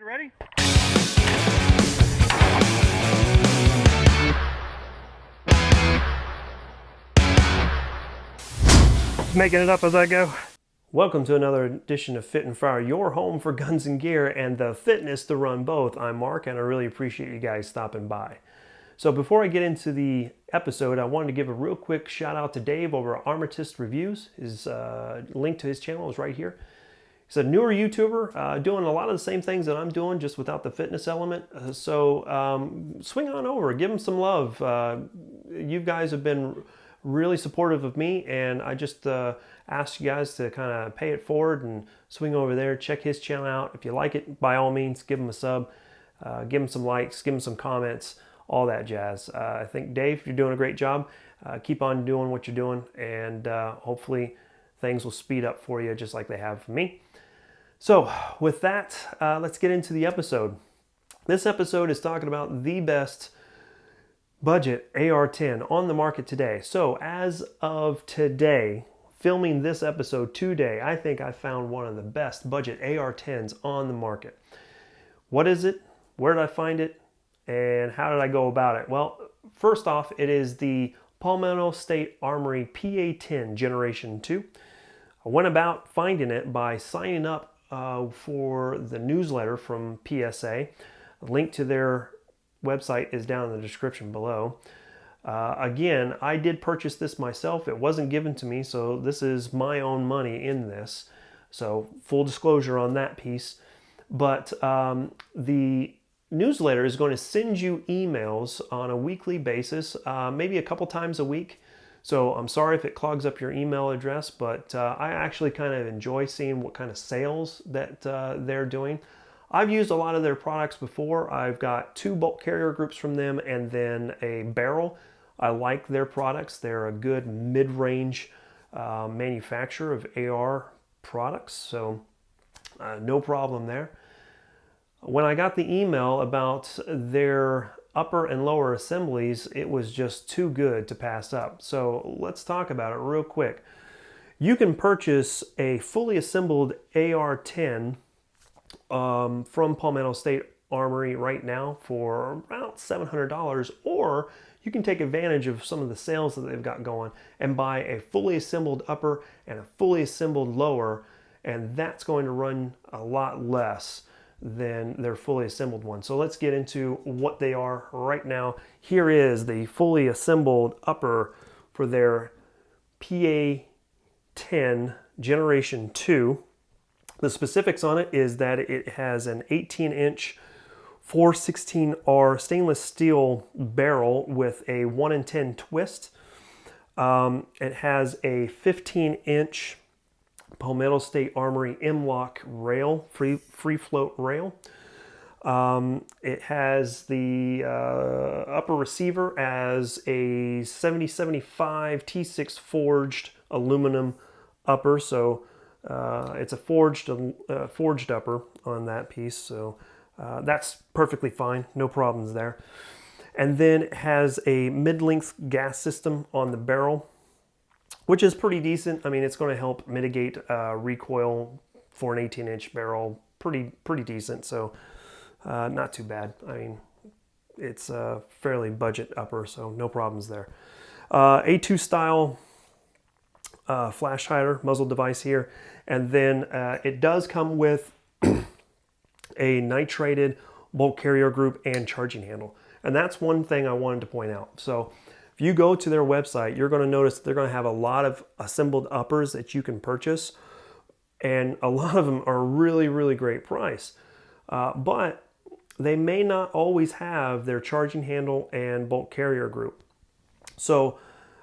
Ready? Making it up as I go. Welcome to another edition of Fit and Fire, your home for guns and gear and the fitness to run both. I'm Mark, and I really appreciate you guys stopping by. So before I get into the episode, I wanted to give a real quick shout out to Dave over at Armatist Reviews. His link to his channel is right here. He's a newer YouTuber doing a lot of the same things that I'm doing, just without the fitness element. So swing on over, give him some love. You guys have been really supportive of me, and I just ask you guys to kind of pay it forward and swing over there, check his channel out. If you like it, by all means, give him a sub, give him some likes, give him some comments, all that jazz. I think, Dave, you're doing a great job. Keep on doing what you're doing, and hopefully things will speed up for you just like they have for me. So with that, let's get into the episode. This episode is talking about the best budget AR-10 on the market today. So as of today, filming this episode today, I think I found one of the best budget AR-10s on the market. What is it? Where did I find it? And how did I go about it? Well, first off, it is the Palmetto State Armory PA-10 Generation 2. I went about finding it by signing up for the newsletter from PSA. A link to their website is down in the description below. Again, I did purchase this myself. It wasn't given to me, so this is my own money in this. So full disclosure on that piece. But the newsletter is going to send you emails on a weekly basis, maybe a couple times a week. So I'm sorry if it clogs up your email address, but I actually kind of enjoy seeing what kind of sales that they're doing. I've used a lot of their products before. I've got 2 bolt carrier groups from them and then a barrel. I like their products. They're a good mid-range manufacturer of AR products, so no problem there. When I got the email about their upper and lower assemblies, it was just too good to pass up. So let's talk about it real quick. You can purchase a fully assembled AR-10 from Palmetto State Armory right now for about $700, or you can take advantage of some of the sales that they've got going and buy a fully assembled upper and a fully assembled lower, and that's going to run a lot less than their fully assembled one. So let's get into what they are right now. Here is the fully assembled upper for their PA-10 Generation 2. The specifics on it is that it has an 18-inch 416R stainless steel barrel with a 1 in 10 twist. It has a 15-inch Palmetto State Armory M-Lock rail, free float rail. It has the upper receiver as a 7075 T6 forged aluminum upper, so it's a forged upper on that piece, so that's perfectly fine, no problems there. And then it has a mid-length gas system on the barrel, which is pretty decent. I mean, it's going to help mitigate recoil for an 18-inch barrel. Pretty decent, so not too bad. I mean, it's a fairly budget upper, so no problems there. A2 style flash hider muzzle device here, and then it does come with a nitrated bolt carrier group and charging handle, and that's one thing I wanted to point out. So if you go to their website, you're going to notice they're going to have a lot of assembled uppers that you can purchase, and a lot of them are really great price, but they may not always have their charging handle and bolt carrier group. So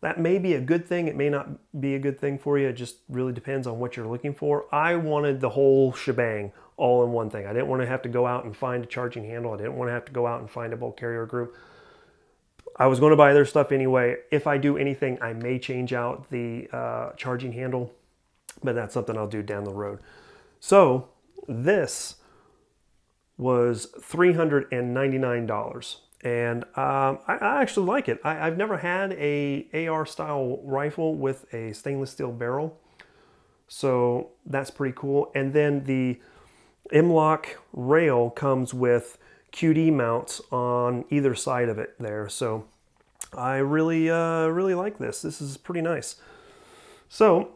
that may be a good thing. It may not be a good thing for you. It just really depends on what you're looking for. I wanted the whole shebang all in one thing. I didn't want to have to go out and find a charging handle. I didn't want to have to go out and find a bolt carrier group. I was going to buy their stuff anyway. If I do anything, I may change out the charging handle, but that's something I'll do down the road. So this was $399, and I actually like it. I've never had a AR style rifle with a stainless steel barrel, so that's pretty cool. And then the M-LOK rail comes with QD mounts on either side of it there. So I really like this. This is pretty nice. So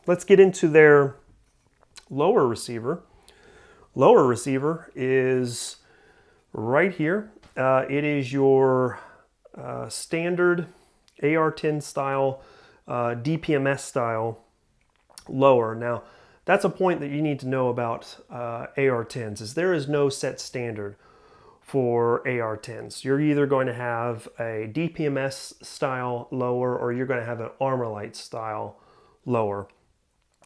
let's get into their lower receiver. Lower receiver is right here. It is your standard AR-10 style, DPMS style lower. Now, that's a point that you need to know about AR-10s, is there is no set standard for AR-10s. You're either going to have a DPMS style lower or you're going to have an Armalite style lower.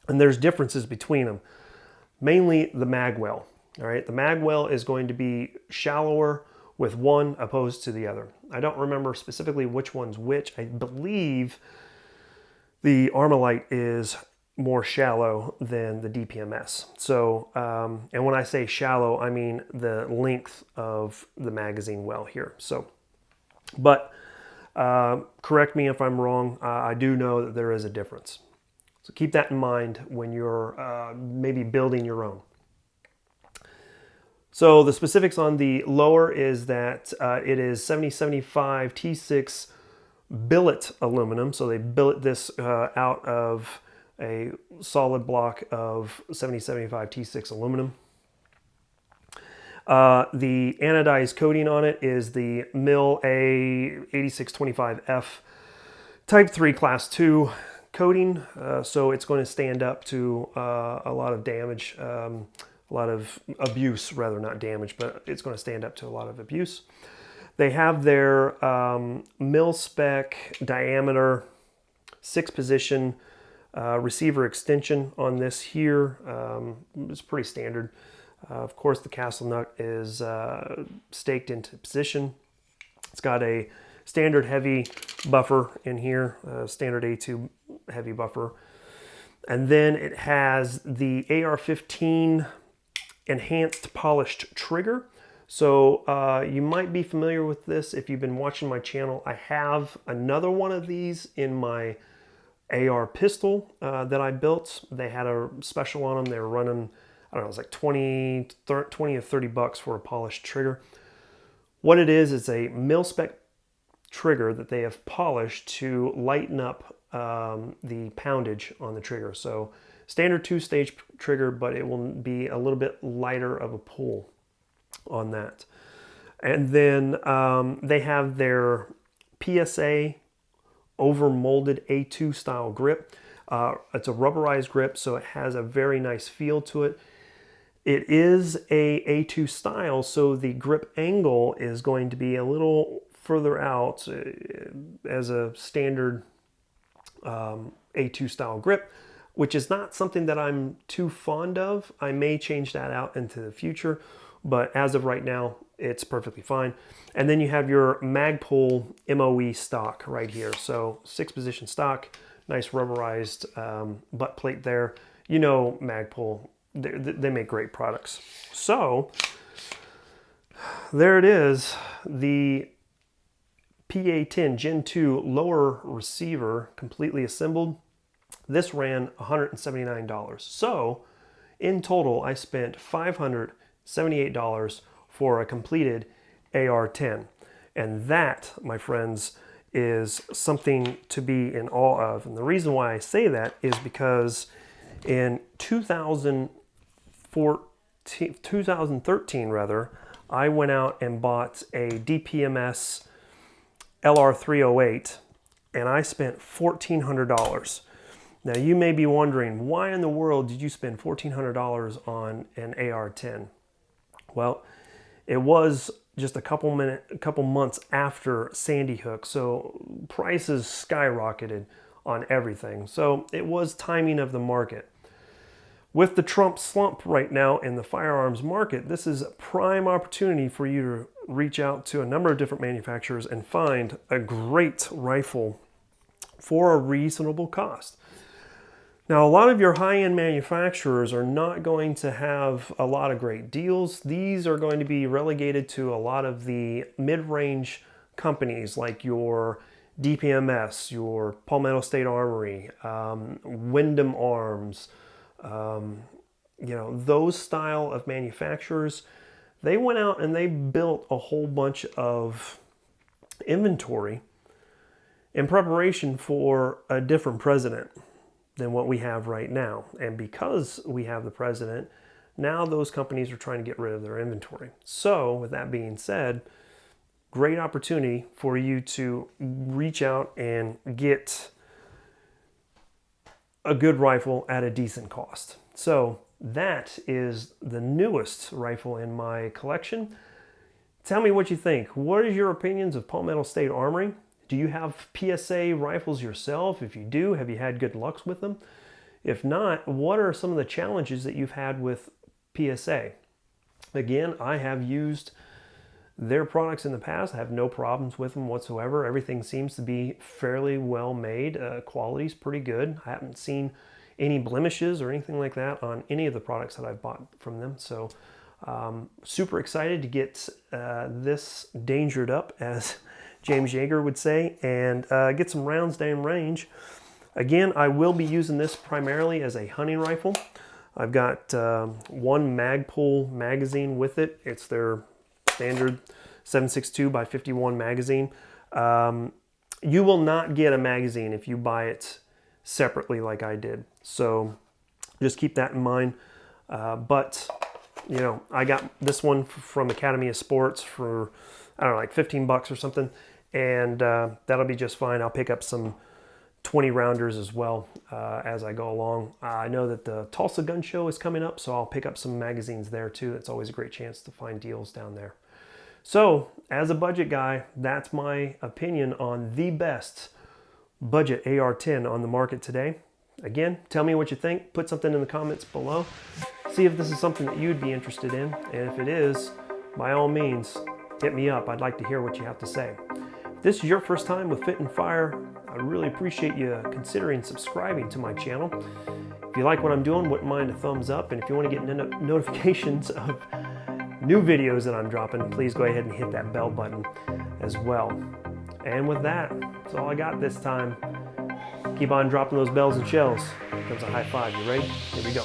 And there's differences between them. Mainly the mag well. All right, the mag well is going to be shallower with one opposed to the other. I don't remember specifically which one's which. I believe the Armalite is more shallow than the DPMS. So, and when I say shallow, I mean the length of the magazine well here. So, but correct me if I'm wrong. I do know that there is a difference. So keep that in mind when you're maybe building your own. So the specifics on the lower is that it is 7075 T6 billet aluminum. So they billet this out of a solid block of 7075 T6 aluminum. The anodized coating on it is the MIL A8625F Type 3 Class 2 coating. So it's going to stand up to a lot of damage, a lot of abuse, rather, not damage, but it's going to stand up to a lot of abuse. They have their mil spec diameter 6-position receiver extension on this here. It's pretty standard. Of course, the castle nut is staked into position. It's got a standard heavy buffer in here, standard A2 heavy buffer. And then it has the AR-15 enhanced polished trigger. So you might be familiar with this if you've been watching my channel. I have another one of these in my AR pistol that I built. They had a special on them. They were running, I don't know, it was like 20 or 30 bucks for a polished trigger. What it is, it's a mil-spec trigger that they have polished to lighten up the poundage on the trigger. So standard 2-stage trigger, but it will be a little bit lighter of a pull on that. And then they have their PSA over molded A2 style grip. It's a rubberized grip, so it has a very nice feel to it. It is a A2 style, so the grip angle is going to be a little further out as a standard A2 style grip, which is not something that I'm too fond of. I may change that out into the future, but as of right now, it's perfectly fine. And then you have your Magpul MOE stock right here. So 6-position stock, nice rubberized butt plate there. You know Magpul, they make great products. So there it is, the PA-10 Gen 2 lower receiver completely assembled. This ran $179. So in total, I spent $578 for a completed AR-10. And that, my friends, is something to be in awe of. And the reason why I say that is because in 2013, I went out and bought a DPMS LR308, and I spent $1,400. Now you may be wondering, why in the world did you spend $1,400 on an AR-10? Well, it was just a couple months after Sandy Hook, so prices skyrocketed on everything. So it was timing of the market. With the Trump slump right now in the firearms market, this is a prime opportunity for you to reach out to a number of different manufacturers and find a great rifle for a reasonable cost. Now, a lot of your high-end manufacturers are not going to have a lot of great deals. These are going to be relegated to a lot of the mid-range companies like your DPMS, your Palmetto State Armory, Wyndham Arms, those style of manufacturers, they went out and they built a whole bunch of inventory in preparation for a different president than what we have right now. And because we have the president, now those companies are trying to get rid of their inventory. So with that being said, great opportunity for you to reach out and get a good rifle at a decent cost. So that is the newest rifle in my collection. Tell me what you think. What is your opinions of Palmetto State Armory? Do you have PSA rifles yourself? If you do, have you had good luck with them? If not, what are some of the challenges that you've had with PSA? Again, I have used their products in the past. I have no problems with them whatsoever. Everything seems to be fairly well made. Quality's pretty good. I haven't seen any blemishes or anything like that on any of the products that I've bought from them. So super excited to get this dangered up, as James Yeager would say, and get some rounds down range. Again, I will be using this primarily as a hunting rifle. I've got one Magpul magazine with it. It's their standard 7.62 by 51 magazine. You will not get a magazine if you buy it separately like I did. So just keep that in mind. But I got this one from Academy of Sports for, I don't know, like 15 bucks or something. And that'll be just fine. I'll pick up some 20 rounders as well as I go along. I know that the Tulsa Gun Show is coming up, so I'll pick up some magazines there too. It's always a great chance to find deals down there. So as a budget guy, that's my opinion on the best budget AR-10 on the market today. Again, tell me what you think. Put something in the comments below. See if this is something that you'd be interested in. And if it is, by all means, hit me up. I'd like to hear what you have to say. If this is your first time with Fit and Fire, I really appreciate you considering subscribing to my channel. If you like what I'm doing, wouldn't mind a thumbs up. And if you want to get notifications of new videos that I'm dropping, please go ahead and hit that bell button as well. And with that, that's all I got this time. Keep on dropping those bells and shells. Here comes a high five. You ready? Here we go.